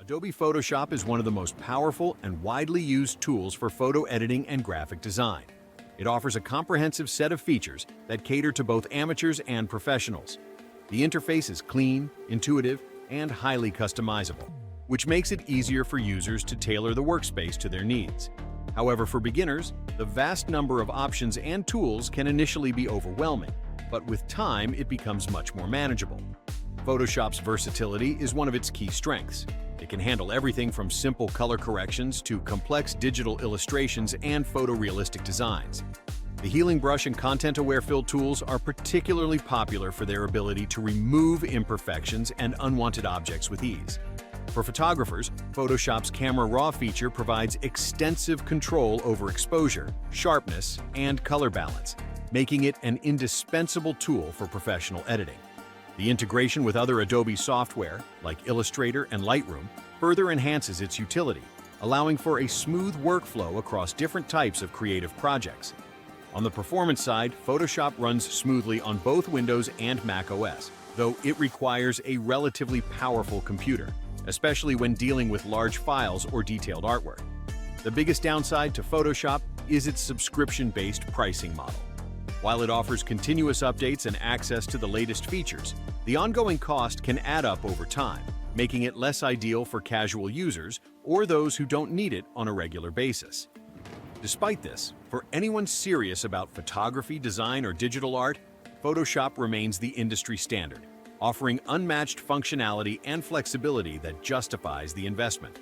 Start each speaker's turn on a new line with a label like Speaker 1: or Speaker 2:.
Speaker 1: Adobe Photoshop is one of the most powerful and widely used tools for photo editing and graphic design. It offers a comprehensive set of features that cater to both amateurs and professionals. The interface is clean, intuitive, and highly customizable, which makes it easier for users to tailor the workspace to their needs. However, for beginners, the vast number of options and tools can initially be overwhelming, but with time it becomes much more manageable. Photoshop's versatility is one of its key strengths. It can handle everything from simple color corrections to complex digital illustrations and photorealistic designs. The healing brush and content-aware fill tools are particularly popular for their ability to remove imperfections and unwanted objects with ease. For photographers, Photoshop's Camera Raw feature provides extensive control over exposure, sharpness, and color balance, making it an indispensable tool for professional editing. The integration with other Adobe software, like Illustrator and Lightroom, further enhances its utility, allowing for a smooth workflow across different types of creative projects. On the performance side, Photoshop runs smoothly on both Windows and Mac OS, though it requires a relatively powerful computer, especially when dealing with large files or detailed artwork. The biggest downside to Photoshop is its subscription-based pricing model. While it offers continuous updates and access to the latest features, the ongoing cost can add up over time, making it less ideal for casual users or those who don't need it on a regular basis. Despite this, for anyone serious about photography, design, or digital art, Photoshop remains the industry standard, offering unmatched functionality and flexibility that justifies the investment.